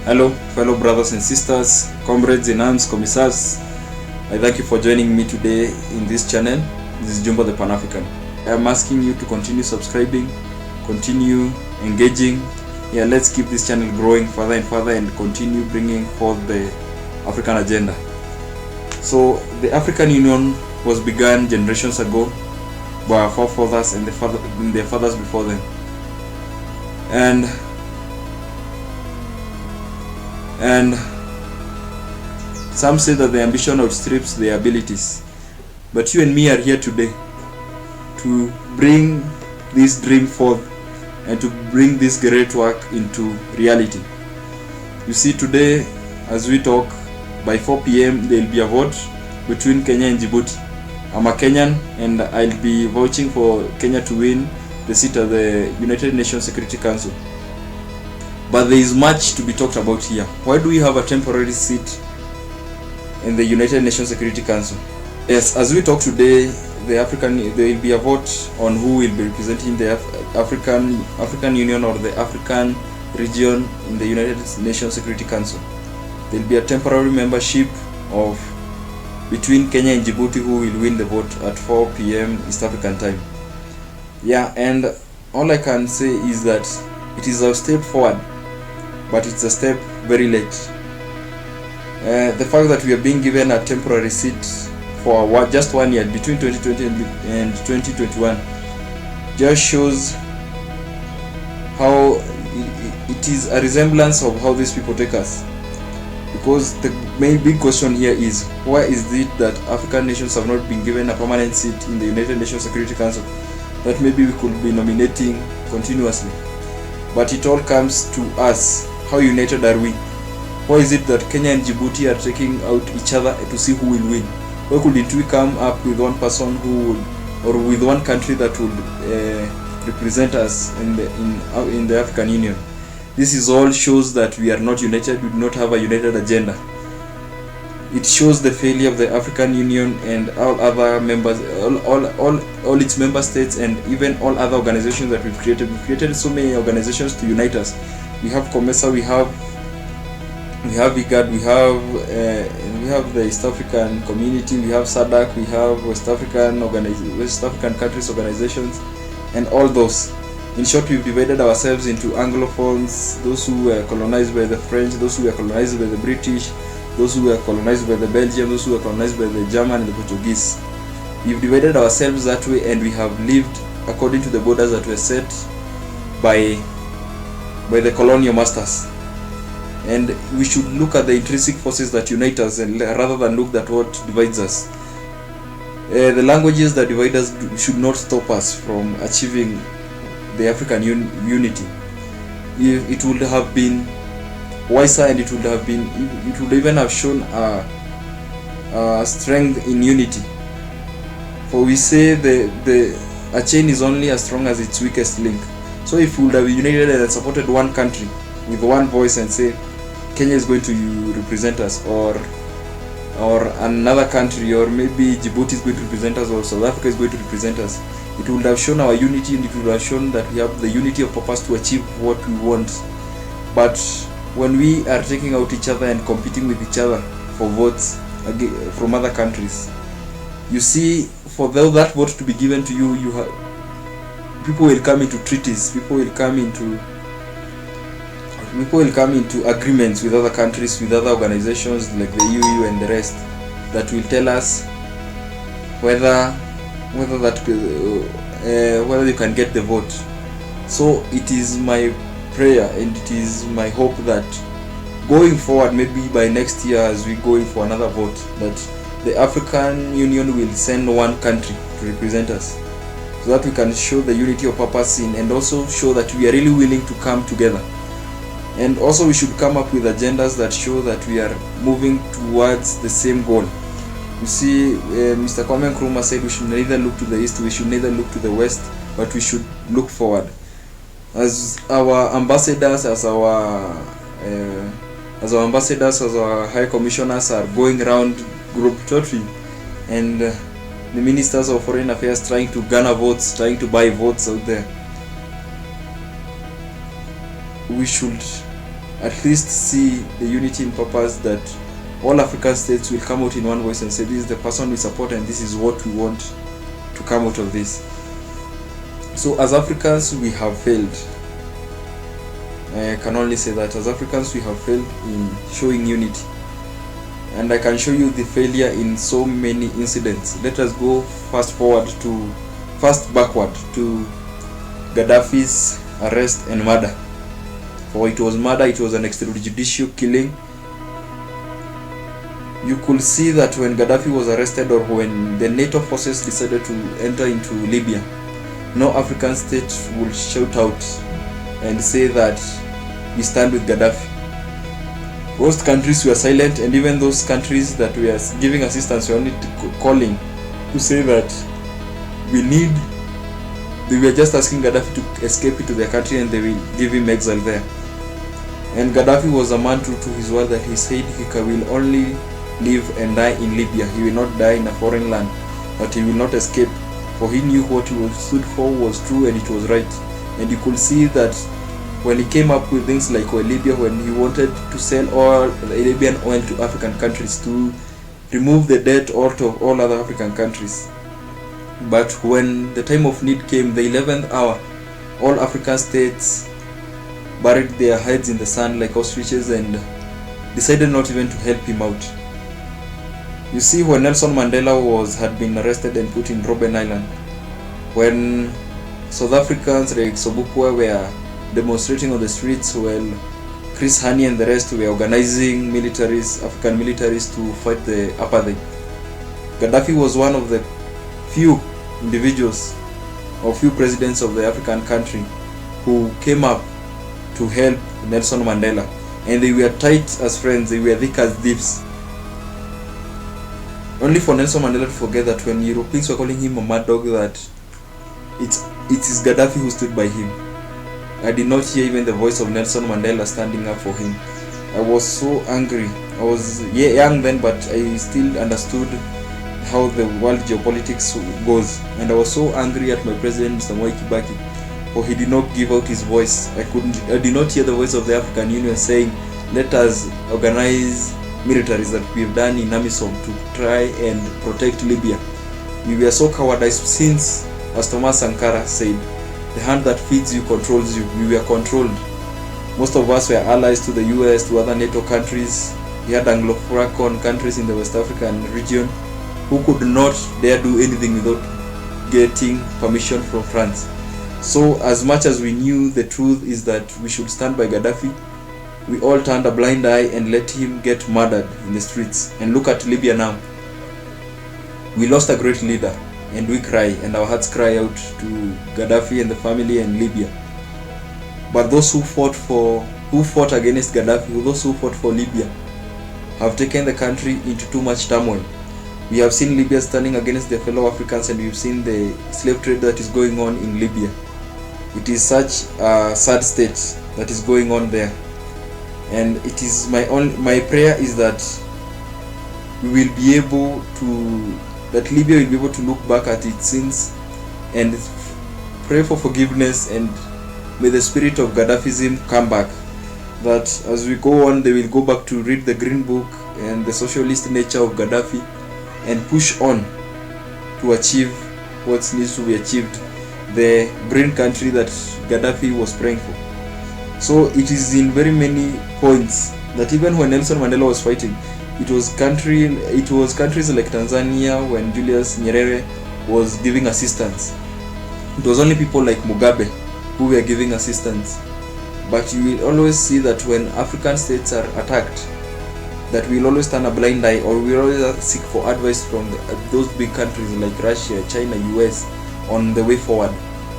Hello, fellow brothers and sisters, comrades in arms, commissars. I thank you for joining me today in this channel. This is Jumbo the Pan-African. I am asking you to continue subscribing, continue engaging. Yeah, let's keep this channel growing further and further and continue bringing forth the African agenda. So, the African Union was begun generations ago by our forefathers and their fathers before them. And some say that the ambition outstrips the abilities. But you and me are here today to bring this dream forth and to bring this great work into reality. You see, today as we talk, by 4 p.m. there will be a vote between Kenya and Djibouti. I'm a Kenyan and I'll be vouching for Kenya to win the seat at the United Nations Security Council. But there is much to be talked about here. Why do we have a temporary seat in the United Nations Security Council? Yes, as we talk today, there will be a vote on who will be representing the African Union or the African region in the United Nations Security Council. There will be a temporary membership of between Kenya and Djibouti who will win the vote at 4 p.m. East African time. Yeah, and all I can say is that it is a step forward, but it's a step very late. The fact that we are being given a temporary seat for just 1 year between 2020 and 2021 just shows how it is a resemblance of how these people take us. Because the main big question here is, why is it that African nations have not been given a permanent seat in the United Nations Security Council that maybe we could be nominating continuously? But it all comes to us. How united are we? Why is it that Kenya and Djibouti are taking out each other to see who will win? Why couldn't we come up with one person who would, or with one country that would represent us in the African Union? This is all shows that we are not united. We do not have a united agenda. It shows the failure of the African Union and all other members, all its member states, and even all other organizations that we've created. We've created so many organizations to unite us. We have COMESA, we have IGAD, we have the East African Community, we have SADC, we have West African countries organizations, and all those. In short, we've divided ourselves into Anglophones, those who were colonized by the French, those who were colonized by the British, those who were colonized by the Belgium, those who were colonized by the German and the Portuguese. We've divided ourselves that way, and we have lived according to the borders that were set by the colonial masters. And we should look at the intrinsic forces that unite us, and rather than look at what divides us. The languages that divide us should not stop us from achieving the African unity. It would have been wiser, and it would even have shown a strength in unity. For we say a chain is only as strong as its weakest link. So if we would have united and supported one country with one voice and say Kenya is going to represent us, or another country, or maybe Djibouti is going to represent us, or South Africa is going to represent us, it would have shown our unity, and it would have shown that we have the unity of purpose to achieve what we want. But when we are taking out each other and competing with each other for votes from other countries, you see, for that vote to be given to you, people will come into treaties, people will come into agreements with other countries, with other organizations like the EU and the rest, that will tell us whether you can get the vote. So it is my prayer and it is my hope that going forward, maybe by next year as we go in for another vote, that the African Union will send one country to represent us, so that we can show the unity of purpose and also show that we are really willing to come together. And also we should come up with agendas that show that we are moving towards the same goal. You see, Mr. Kwame Nkrumah said we should neither look to the east, we should neither look to the west, but we should look forward. As our ambassadors, as our high commissioners are going around globe-trotting, and the ministers of foreign affairs trying to garner votes, trying to buy votes out there, we should at least see the unity in purpose, that all African states will come out in one voice and say, this is the person we support and this is what we want to come out of this. So as Africans, we have failed. I can only say that as Africans, we have failed in showing unity. And I can show you the failure in so many incidents. Let us go fast backward to Gaddafi's arrest and murder. For it was murder, it was an extrajudicial killing. You could see that when Gaddafi was arrested, or when the NATO forces decided to enter into Libya, no African state will shout out and say that we stand with Gaddafi. Most countries were silent, and even those countries that were giving assistance were only calling to say that they were just asking Gaddafi to escape into their country and they will give him exile there. And Gaddafi was a man true to his word, that he said he will only live and die in Libya. He will not die in a foreign land, but he will not escape, for he knew what he stood for was true and it was right. And you could see that when he came up with things like Oil Libya, when he wanted to sell all Libyan oil to African countries to remove the debt out of all other African countries. But when the time of need came, the 11th hour, all African states buried their heads in the sand like ostriches and decided not even to help him out. You see, when Nelson Mandela had been arrested and put in Robben Island, when South Africans like Sobukwe were demonstrating on the streets, while Chris Hani and the rest were organizing African militaries to fight the apartheid, Gaddafi was one of the few individuals or few presidents of the African country who came up to help Nelson Mandela, and they were tight as friends, they were thick as thieves. Only for Nelson Mandela to forget that when Europeans were calling him a mad dog, that it is Gaddafi who stood by him. I did not hear even the voice of Nelson Mandela standing up for him. I was so angry. I was young then, but I still understood how the world geopolitics goes, and I was so angry at my president, Mr. Mwai Kibaki, for he did not give out his voice. I did not hear the voice of the African Union saying, let us organize militaries that we've done in AMISOM to try and protect Libya. We were so cowardized since, as Thomas Sankara said, the hand that feeds you controls you. We were controlled. Most of us were allies to the US, to other NATO countries. We had Anglo-Francophone countries in the West African region who could not dare do anything without getting permission from France. So as much as we knew the truth is that we should stand by Gaddafi, we all turned a blind eye and let him get murdered in the streets. And look at Libya now. We lost a great leader, and we cry, and our hearts cry out to Gaddafi and the family and Libya. But those who fought against Gaddafi, those who fought for Libya, have taken the country into too much turmoil. We have seen Libya standing against their fellow Africans, and we've seen the slave trade that is going on in Libya. It is such a sad state that is going on there. And it is my prayer is that Libya will be able to look back at its sins and pray for forgiveness, and may the spirit of Gaddafiism come back. That as we go on, they will go back to read the Green Book and the socialist nature of Gaddafi and push on to achieve what needs to be achieved, the green country that Gaddafi was praying for. So it is in very many points that even when Nelson Mandela was fighting, it was countries like Tanzania, when Julius Nyerere was giving assistance, it was only people like Mugabe who were giving assistance. But you will always see that when African states are attacked, that we will always turn a blind eye, or we will always seek for advice from those big countries like Russia, China, US on the way forward.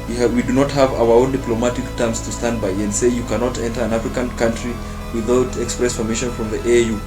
We do not have our own diplomatic terms to stand by and say you cannot enter an African country without express permission from the AU.